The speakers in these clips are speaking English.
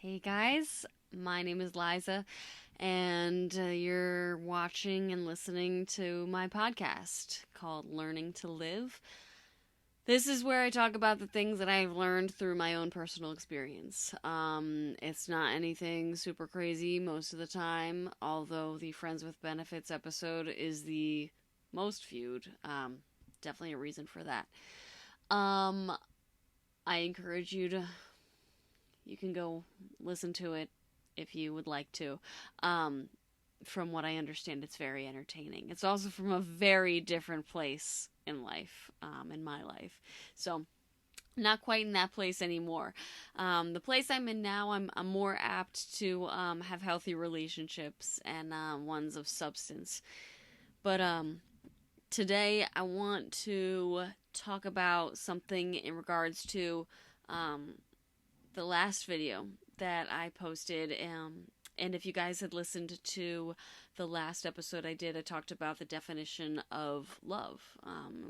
Hey guys, my name is Liza, and you're watching and listening to my podcast called Learning to Live. This is where I talk about the things that I've learned through my own personal experience. It's not anything super crazy most of the time, although the Friends with Benefits episode is the most viewed. Definitely a reason for that. Um, I encourage you can go listen to it if you would like to. Um, from what I understand, it's very entertaining. It's also from a very different place in life, in my life. So, not quite in that place anymore. The place I'm in now, I'm more apt to have healthy relationships and ones of substance. But today, I want to talk about something in regards to um, the last video that I posted. And if you guys had listened to the last episode I did, I talked about the definition of love,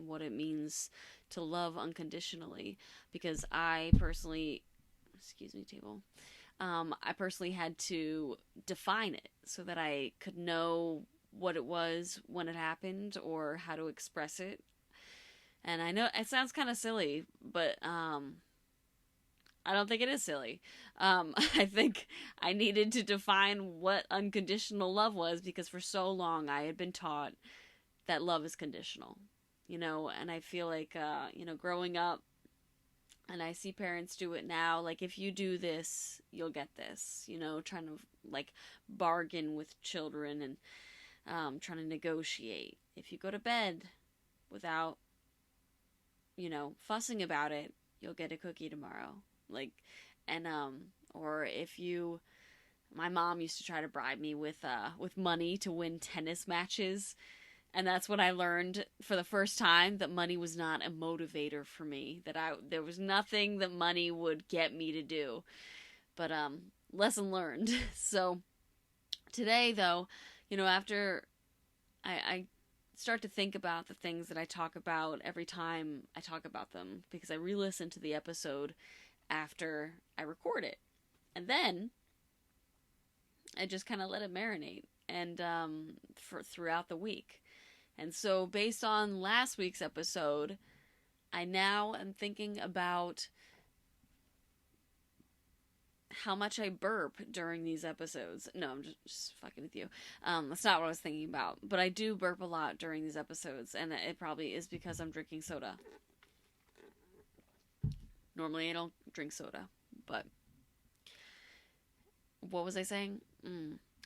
what it means to love unconditionally. Because I personally, excuse me, table, I personally had to define it so that I could know what it was when it happened or how to express it. And I know it sounds kind of silly, but I don't think it is silly. I think I needed to define what unconditional love was because for so long I had been taught that love is conditional, and I feel like, growing up, and I see parents do it now, like, if you do this, you'll get this, trying to, like, bargain with children and trying to negotiate. If you go to bed without, fussing about it, you'll get a cookie tomorrow. Like, and or if you, my mom used to try to bribe me with money to win tennis matches, and that's when I learned for the first time that money was not a motivator for me, that there was nothing that money would get me to do. But lesson learned. So today, though, after I start to think about the things that I talk about every time I talk about them, because I re-listen to the episode after I record it. And then I just kind of let it marinate and for throughout the week. And so based on last week's episode, I now am thinking about how much I burp during these episodes. No, I'm just fucking with you. That's not what I was thinking about. But I do burp a lot during these episodes, and it probably is because I'm drinking soda. Normally I don't drink soda, but what was I saying?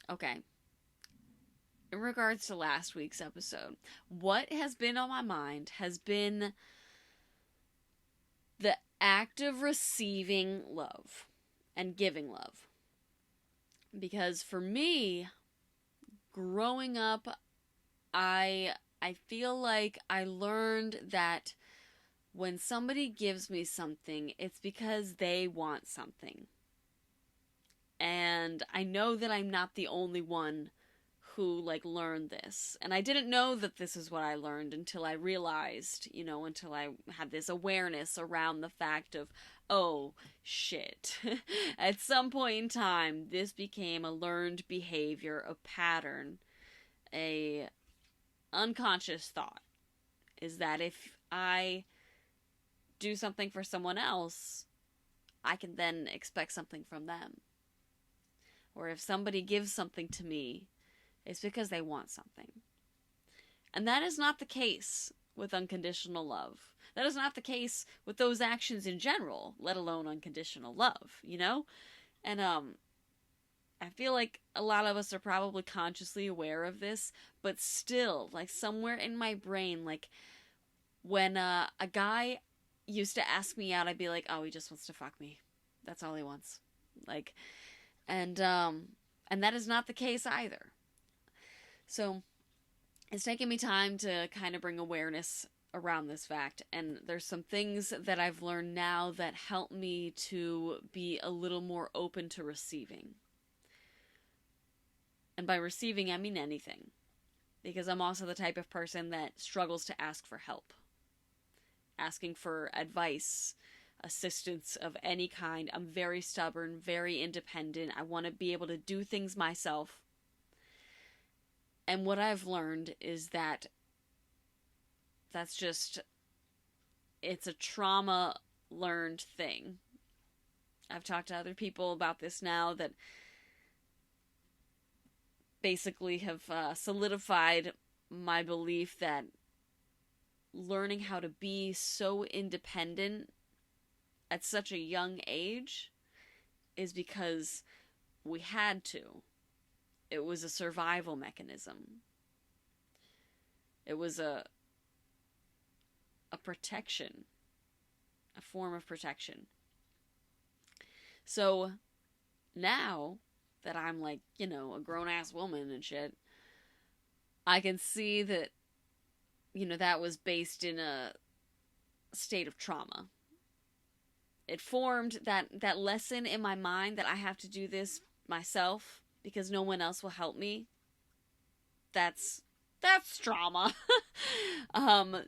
Okay. In regards to last week's episode, what has been on my mind has been the act of receiving love and giving love. Because for me, growing up, I feel like I learned that when somebody gives me something, it's because they want something. And I know that I'm not the only one who, like, learned this. And I didn't know that this is what I learned until I realized, until I had this awareness around the fact of, oh, shit. At some point in time, this became a learned behavior, a pattern, a unconscious thought. Is that if I do something for someone else, I can then expect something from them. Or if somebody gives something to me, it's because they want something. And that is not the case with unconditional love. That is not the case with those actions in general, let alone unconditional love, And I feel like a lot of us are probably consciously aware of this, but still, like, somewhere in my brain, like, when a guy used to ask me out, I'd be like, oh, he just wants to fuck me. That's all he wants. Like, and that is not the case either. So it's taken me time to kind of bring awareness around this fact, and there's some things that I've learned now that help me to be a little more open to receiving. And by receiving, I mean anything. Because I'm also the type of person that struggles to ask for help. Asking for advice, assistance of any kind. I'm very stubborn, very independent. I want to be able to do things myself. And what I've learned is that that's just, it's a trauma learned thing. I've talked to other people about this now that basically have solidified my belief that learning how to be so independent at such a young age is because we had to. It was a survival mechanism. It was a protection, a form of protection. So now that I'm like, you know, a grown-ass woman and shit, I can see that, you know, that was based in a state of trauma. It formed that lesson in my mind that I have to do this myself because no one else will help me. That's trauma.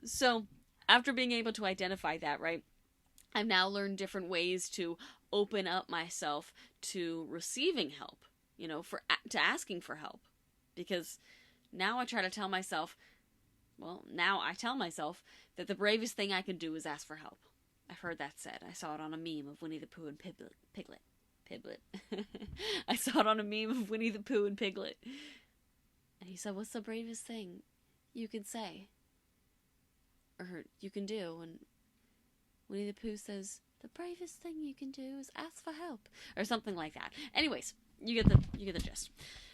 So after being able to identify that, right, I've now learned different ways to open up myself to receiving help, you know, to asking for help. Because now I try to tell myself, now I tell myself that the bravest thing I can do is ask for help. I've heard that said. I saw it on a meme of Winnie the Pooh and Piglet. I saw it on a meme of Winnie the Pooh and Piglet. And he said, what's the bravest thing you can say? Or you can do? And Winnie the Pooh says, the bravest thing you can do is ask for help. Or something like that. Anyways, you get the gist.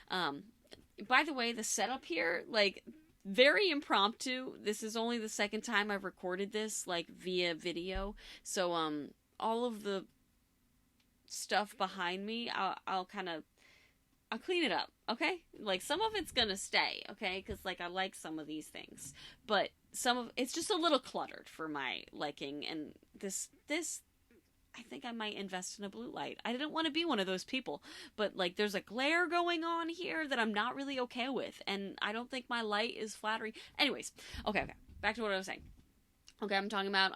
By the way, the setup here, like, very impromptu. This is only the second time I've recorded this, like, via video. So, all of the stuff behind me, I'll clean it up, okay? Like, some of it's gonna stay, okay? Because, like, I like some of these things. But it's just a little cluttered for my liking. And this, I think I might invest in a blue light. I didn't want to be one of those people, but like there's a glare going on here that I'm not really okay with, and I don't think my light is flattering. Anyways, okay, back to what I was saying. Okay, I'm talking about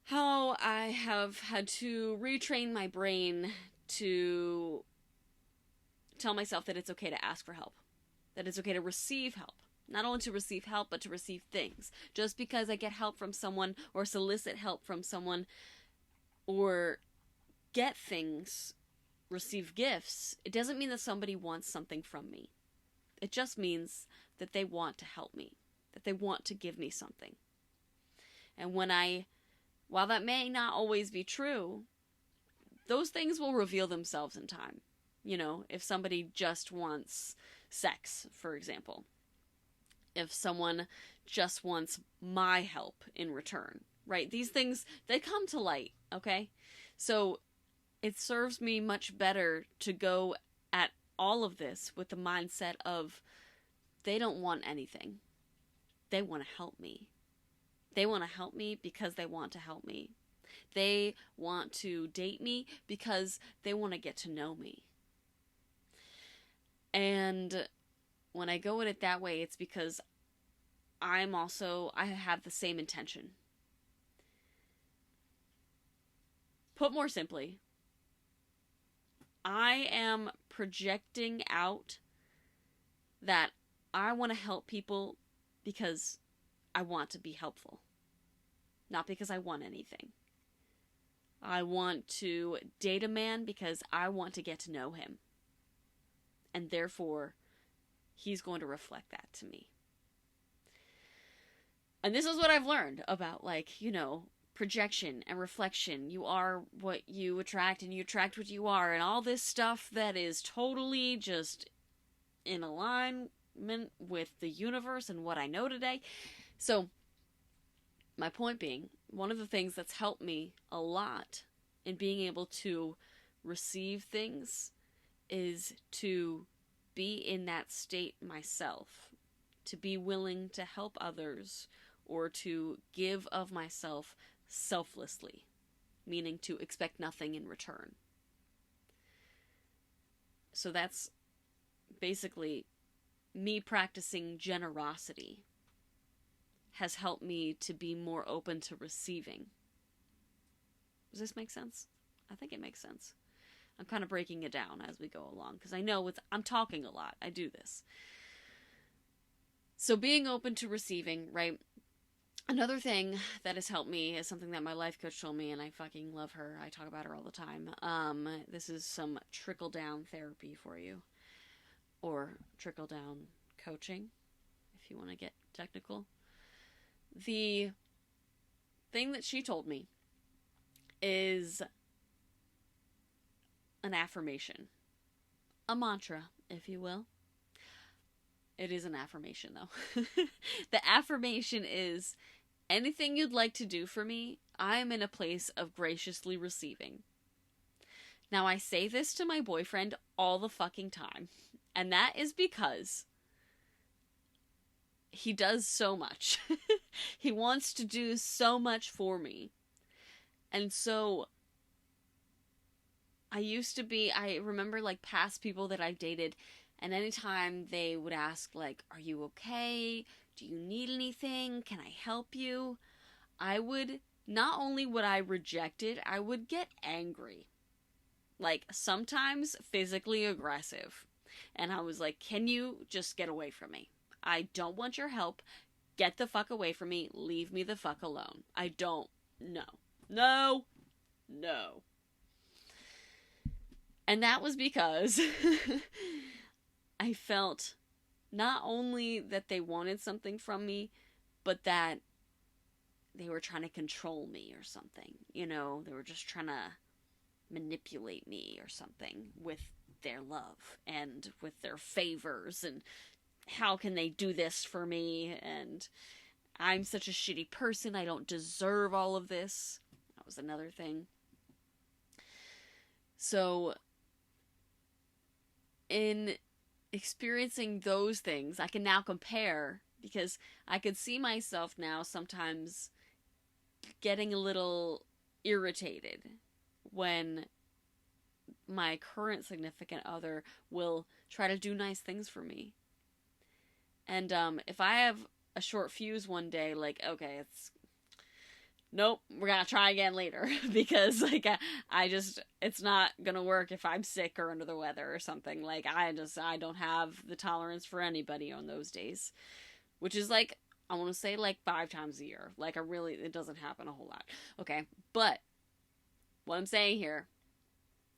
how I have had to retrain my brain to tell myself that it's okay to ask for help, that it's okay to receive help. Not only to receive help, but to receive things. Just because I get help from someone or solicit help from someone or get things, receive gifts, it doesn't mean that somebody wants something from me. It just means that they want to help me, that they want to give me something. And while that may not always be true, those things will reveal themselves in time. You know, if somebody just wants sex, for example. If someone just wants my help in return, right? These things, they come to light, okay? So it serves me much better to go at all of this with the mindset of they don't want anything. They want to help me. They want to help me because they want to help me. They want to date me because they want to get to know me. And when I go at it that way, it's because I have the same intention. Put more simply, I am projecting out that I want to help people because I want to be helpful, not because I want anything. I want to date a man because I want to get to know him. And therefore, he's going to reflect that to me. And this is what I've learned about, like, you know, projection and reflection. You are what you attract, and you attract what you are, and all this stuff that is totally just in alignment with the universe and what I know today. So, my point being, one of the things that's helped me a lot in being able to receive things is to be in that state myself, to be willing to help others or to give of myself selflessly, meaning to expect nothing in return. So that's basically me practicing generosity has helped me to be more open to receiving. Does this make sense? I think it makes sense. I'm kind of breaking it down as we go along because I know I'm talking a lot. I do this. So being open to receiving, right? Another thing that has helped me is something that my life coach told me, and I fucking love her. I talk about her all the time. This is some trickle-down therapy for you. Or trickle-down coaching, if you want to get technical. The thing that she told me is an affirmation. A mantra, if you will. It is an affirmation, though. The affirmation is, anything you'd like to do for me, I am in a place of graciously receiving. Now, I say this to my boyfriend all the fucking time. And that is because he does so much. He wants to do so much for me. And so I remember like past people that I've dated, and anytime they would ask like, are you okay? Do you need anything? Can I help you? Not only would I reject it, I would get angry. Like sometimes physically aggressive. And I was like, can you just get away from me? I don't want your help. Get the fuck away from me. Leave me the fuck alone. I don't. No. And that was because I felt not only that they wanted something from me, but that they were trying to control me or something. You know, they were just trying to manipulate me or something with their love and with their favors, and how can they do this for me, and I'm such a shitty person, I don't deserve all of this. That was another thing. So in experiencing those things, I can now compare, because I could see myself now sometimes getting a little irritated when my current significant other will try to do nice things for me. And if I have a short fuse one day, like, okay, nope, we're gonna try again later, because like it's not gonna work if I'm sick or under the weather or something. Like I don't have the tolerance for anybody on those days, which is like, I want to say like 5 times a year. Like it doesn't happen a whole lot. Okay, but what I'm saying here,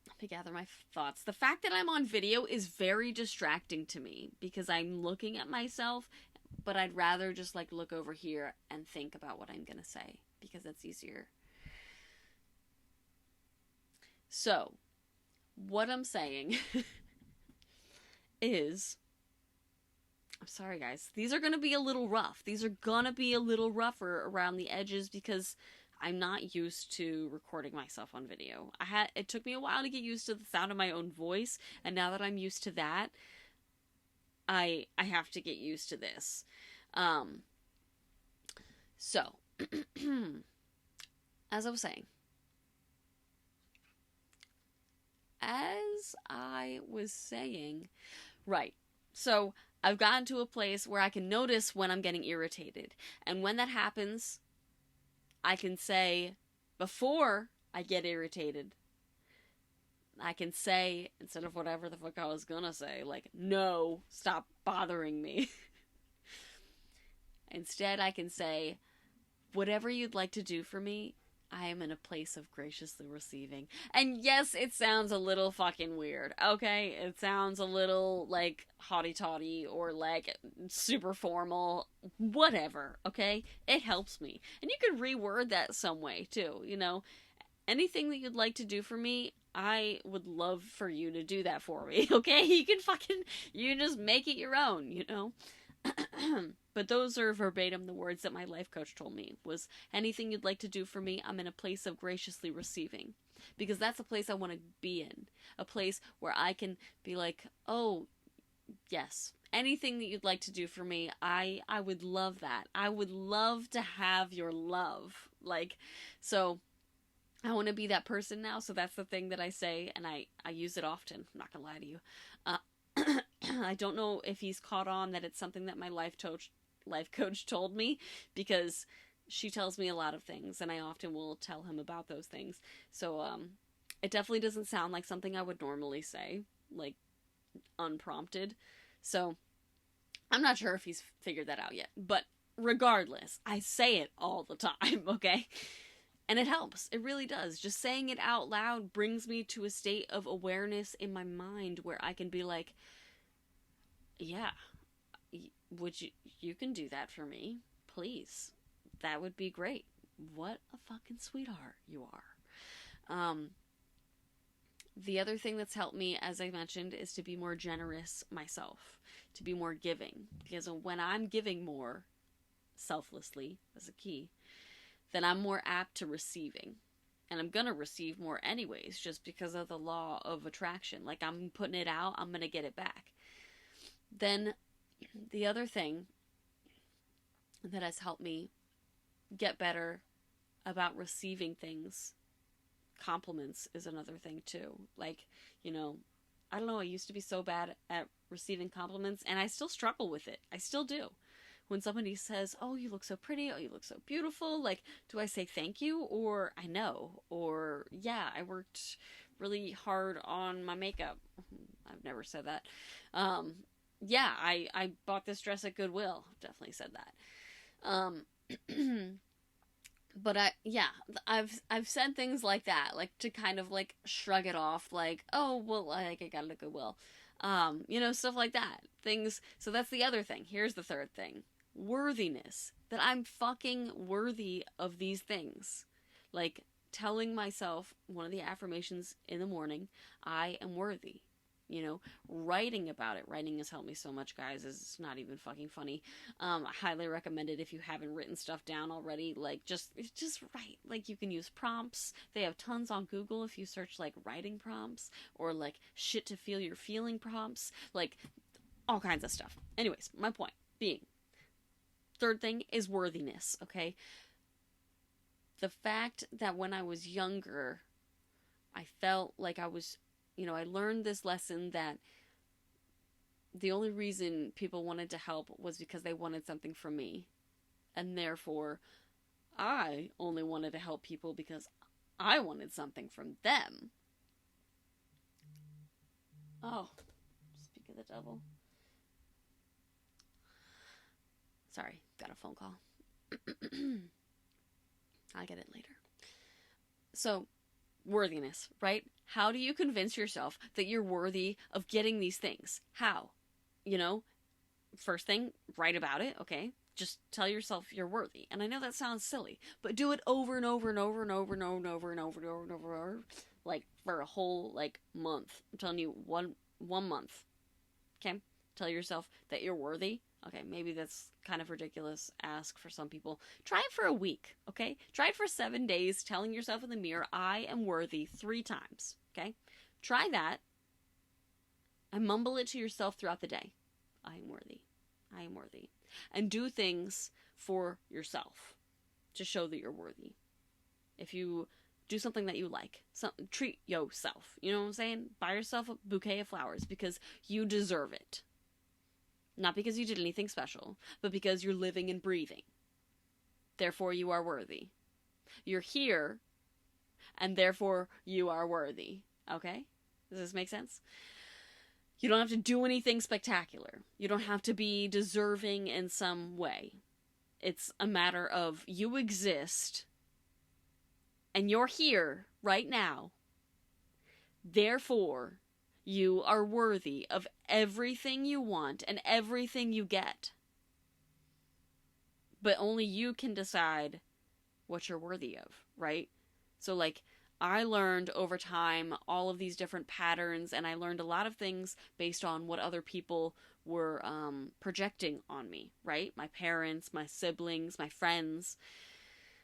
let me gather my thoughts. The fact that I'm on video is very distracting to me because I'm looking at myself, but I'd rather just like look over here and think about what I'm gonna say because that's easier. So, what I'm saying is, I'm sorry guys, these are gonna be a little rough. These are gonna be a little rougher around the edges because I'm not used to recording myself on video. It took me a while to get used to the sound of my own voice, and now that I'm used to that, I have to get used to this. So, as I was saying, right, so I've gotten to a place where I can notice when I'm getting irritated, and when that happens, I can say, before I get irritated, I can say, instead of whatever the fuck I was gonna say, like, no, stop bothering me. Instead, I can say, whatever you'd like to do for me, I am in a place of graciously receiving. And yes, it sounds a little fucking weird, okay? It sounds a little, like, haughty-taughty or, like, super formal. Whatever, okay? It helps me. And you can reword that some way, too, you know? Anything that you'd like to do for me, I would love for you to do that for me, okay? You can just make it your own, you know? But those are verbatim the words that my life coach told me, was anything you'd like to do for me, I'm in a place of graciously receiving. Because that's a place I want to be in. A place where I can be like, oh, yes, anything that you'd like to do for me, I would love that. I would love to have your love. Like, so I want to be that person now, so that's the thing that I say, and I use it often. I'm not going to lie to you. I don't know if he's caught on that it's something that my life coach told me, because she tells me a lot of things, and I often will tell him about those things. So, it definitely doesn't sound like something I would normally say, like, unprompted. So, I'm not sure if he's figured that out yet. But regardless, I say it all the time, okay? And it helps. It really does. Just saying it out loud brings me to a state of awareness in my mind where I can be like, yeah, would you can do that for me, please. That would be great. What a fucking sweetheart you are. The other thing that's helped me, as I mentioned, is to be more generous myself, to be more giving. Because when I'm giving more, selflessly, as a key, then I'm more apt to receiving. And I'm going to receive more anyways, just because of the law of attraction. Like, I'm putting it out, I'm going to get it back. Then, the other thing that has helped me get better about receiving things, compliments is another thing too. Like, I don't know, I used to be so bad at receiving compliments, and I still struggle with it. I still do. When somebody says, oh, you look so pretty, oh, you look so beautiful, like, do I say thank you, or I know, or yeah, I worked really hard on my makeup. I've never said that. Yeah, I bought this dress at Goodwill. Definitely said that. But I've said things like that, like, to kind of, like, shrug it off, like, oh, well, like, I got it at Goodwill. Stuff like that. Things, so that's the other thing. Here's the third thing. Worthiness. That I'm fucking worthy of these things. Like, telling myself, one of the affirmations in the morning, I am worthy. Writing about it. Writing has helped me so much, guys. It's not even fucking funny. I highly recommend it if you haven't written stuff down already. Like, just write. Like, you can use prompts. They have tons on Google if you search, like, writing prompts, or, like, shit to feel you're feeling prompts. Like, all kinds of stuff. Anyways, my point being, third thing is worthiness, okay? The fact that when I was younger, I felt like I was, I learned this lesson that the only reason people wanted to help was because they wanted something from me. And therefore, I only wanted to help people because I wanted something from them. Oh, speak of the devil. Sorry, got a phone call. I'll get it later. So, worthiness, right? How do you convince yourself that you're worthy of getting these things? How? First thing, write about it, okay? Just tell yourself you're worthy. And I know that sounds silly, but do it over and over and over and over and over and over and over and over and over, like, for a whole, like, month. I'm telling you, one month. Okay? Tell yourself that you're worthy. Okay, maybe that's kind of ridiculous ask for some people. Try it for a week, okay? Try it for 7 days, telling yourself in the mirror, I am worthy 3 times, okay? Try that, and mumble it to yourself throughout the day. I am worthy. I am worthy. And do things for yourself to show that you're worthy. If you do something that you like, treat yourself. You know what I'm saying? Buy yourself a bouquet of flowers because you deserve it. Not because you did anything special, but because you're living and breathing. Therefore, you are worthy. You're here, and therefore, you are worthy. Okay? Does this make sense? You don't have to do anything spectacular. You don't have to be deserving in some way. It's a matter of you exist, and you're here right now. Therefore, you are worthy of everything you want and everything you get. But only you can decide what you're worthy of, right? So, like, I learned over time all of these different patterns, and I learned a lot of things based on what other people were projecting on me, right? My parents, my siblings, my friends,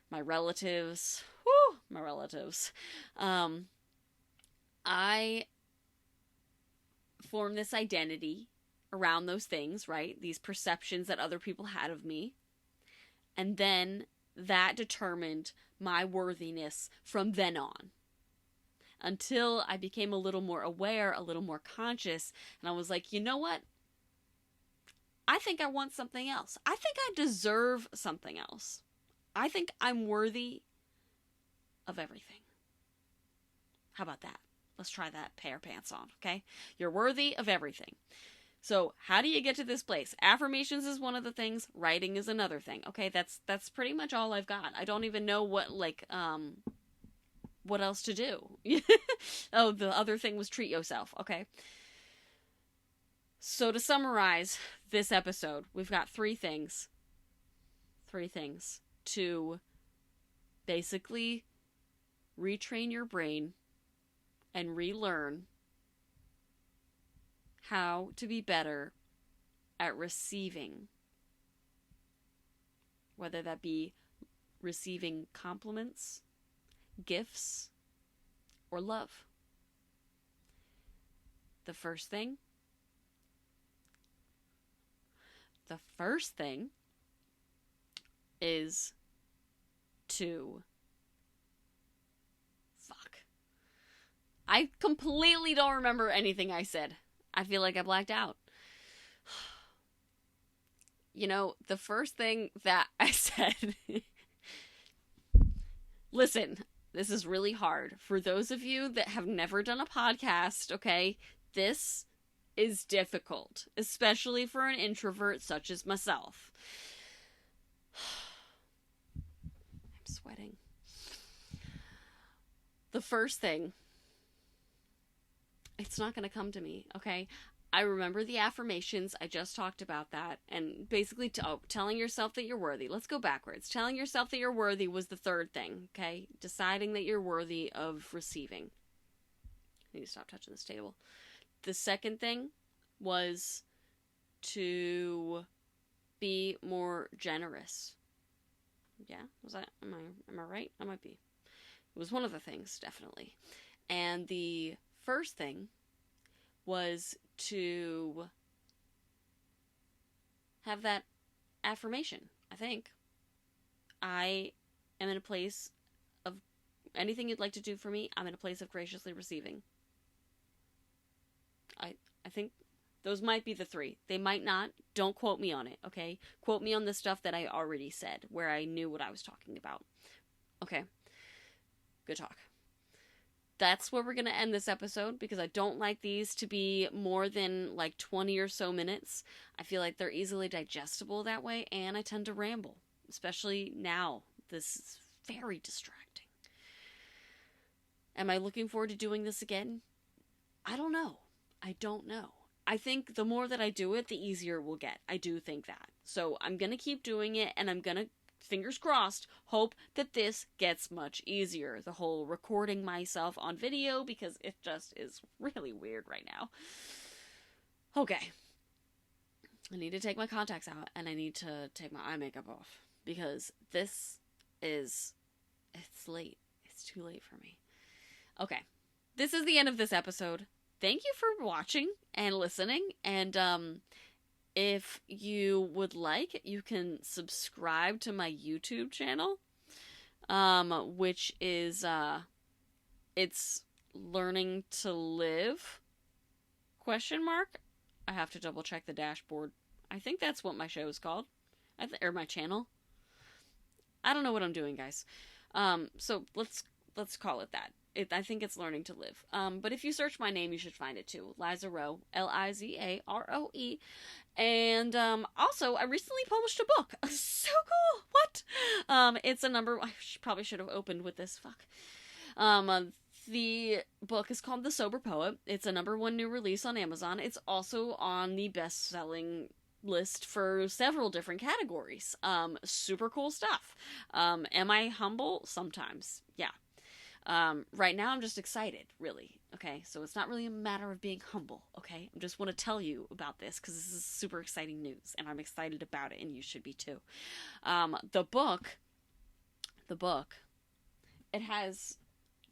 my relatives. Woo! My relatives. I formed this identity around those things, right? These perceptions that other people had of me. And then that determined my worthiness from then on. Until I became a little more aware, a little more conscious, and I was like, you know what? I think I want something else. I think I deserve something else. I think I'm worthy of everything. How about that? Let's try that pair of pants on, okay? You're worthy of everything. So how do you get to this place? Affirmations is one of the things. Writing is another thing. Okay, that's pretty much all I've got. I don't even know what else to do. Oh, the other thing was treat yourself. Okay. So to summarize this episode, we've got three things. Three things to basically retrain your brain and relearn how to be better at receiving, whether that be receiving compliments, gifts, or love. The first thing is to I completely don't remember anything I said. I feel like I blacked out. You know, the first thing that I said... Listen, this is really hard. For those of you that have never done a podcast, okay, this is difficult, especially for an introvert such as myself. I'm sweating. The first thing... It's not going to come to me, okay? I remember the affirmations. I just talked about that. And basically, telling yourself that you're worthy. Let's go backwards. Telling yourself that you're worthy was the third thing, okay? Deciding that you're worthy of receiving. I need to stop touching this table. The second thing was to be more generous. Yeah? Was that... Am I right? I might be. It was one of the things, definitely. And the first thing was to have that affirmation. I think I am in a place of anything you'd like to do for me, I'm in a place of graciously receiving. I think those might be the three. They might not. Don't quote me on it, okay? Quote me on the stuff that I already said, where I knew what I was talking about. Okay. Good talk. That's where we're going to end this episode, because I don't like these to be more than like 20 or so minutes. I feel like they're easily digestible that way, and I tend to ramble, especially now. This is very distracting. Am I looking forward to doing this again? I don't know. I think the more that I do it, the easier it will get. I do think that. So I'm going to keep doing it, and I'm going to, fingers crossed, hope that this gets much easier. The whole recording myself on video, because it just is really weird right now. Okay. I need to take my contacts out, and I need to take my eye makeup off, because it's late. It's too late for me. Okay. This is the end of this episode. Thank you for watching and listening, and if you would like, you can subscribe to my YouTube channel, which is, it's Learning to Live, ? I have to double check the dashboard. I think that's what my show is called, or my channel. I don't know what I'm doing, guys. So let's call it that. I think it's Learning to Live. But if you search my name, you should find it too. Liza Rowe. Lizaroe. And also, I recently published a book. So cool! What? It's a number... I probably should have opened with this. Fuck. The book is called The Sober Poet. It's a #1 new release on Amazon. It's also on the best-selling list for several different categories. Super cool stuff. Am I humble? Sometimes. Yeah. Right now I'm just excited, really. Okay, so it's not really a matter of being humble, okay? I just want to tell you about this, because this is super exciting news, and I'm excited about it, and you should be too. The book, it has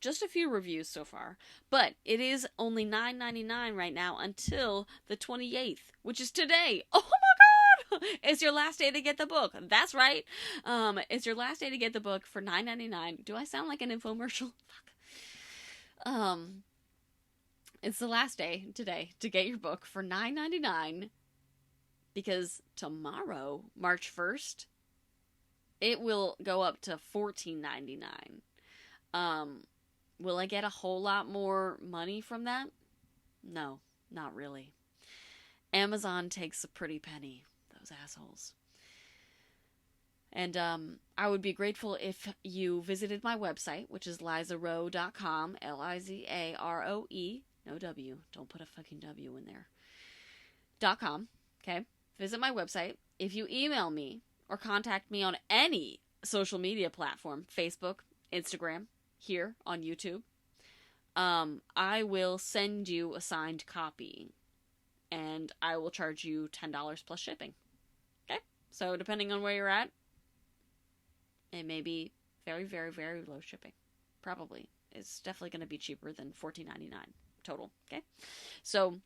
just a few reviews so far, but it is only $9.99 right now until the 28th, which is today. Oh my god! It's your last day to get the book. That's right. It's your last day to get the book for $9.99. Do I sound like an infomercial? Fuck. It's the last day today to get your book for $9.99, because tomorrow, March 1st, It will go up to $14.99. Will I get a whole lot more money from that? No, not really. Amazon takes a pretty penny, those assholes. And I would be grateful if you visited my website, which is lizaroe.com, Lizaroe, no W, don't put a fucking W in there, .com, okay? Visit my website. If you email me or contact me on any social media platform, Facebook, Instagram, here on YouTube, I will send you a signed copy, and I will charge you $10 plus shipping. Okay? So depending on where you're at, it may be very, very, very low shipping. Probably. It's definitely going to be cheaper than $14.99 total. Okay? So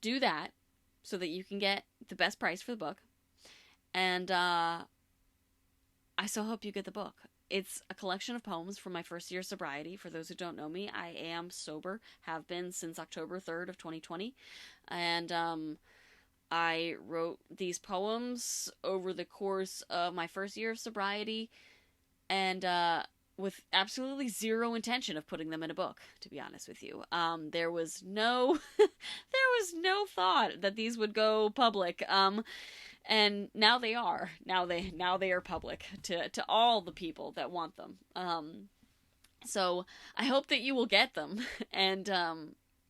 do that so that you can get the best price for the book. And I so hope you get the book. It's a collection of poems from my first year of sobriety. For those who don't know me, I am sober, have been since October 3rd of 2020. And I wrote these poems over the course of my first year of sobriety, and with absolutely zero intention of putting them in a book, to be honest with you. There was no thought that these would go public. And now they are. Now they are public to all the people that want them. So I hope that you will get them and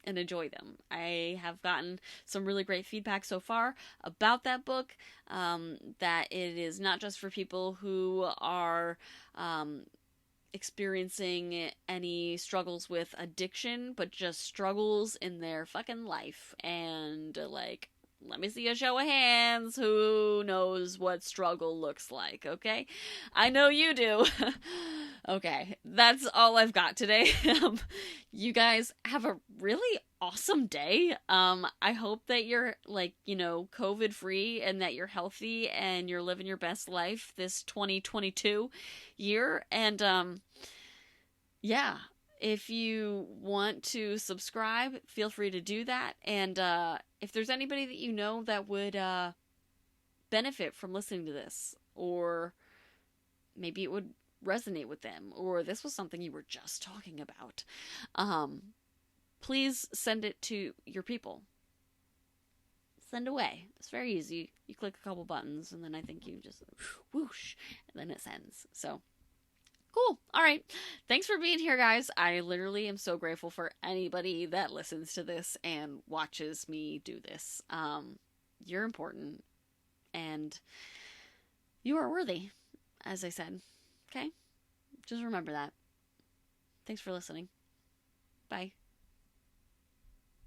enjoy them. I have gotten some really great feedback so far about that book. That it is not just for people who are experiencing any struggles with addiction, but just struggles in their fucking life. And like, let me see a show of hands. Who knows what struggle looks like, okay? I know you do. Okay, that's all I've got today. You guys have a really awesome day. I hope that you're, like, COVID free and that you're healthy and you're living your best life this 2022 year. And, yeah. If you want to subscribe, feel free to do that. And if there's anybody that you know that would benefit from listening to this, or maybe it would resonate with them, or this was something you were just talking about, please send it to your people. Send away. It's very easy. You click a couple buttons, and then I think you just whoosh, and then it sends. So cool. All right. Thanks for being here, guys. I literally am so grateful for anybody that listens to this and watches me do this. You're important, and you are worthy, as I said. Okay? Just remember that. Thanks for listening. Bye.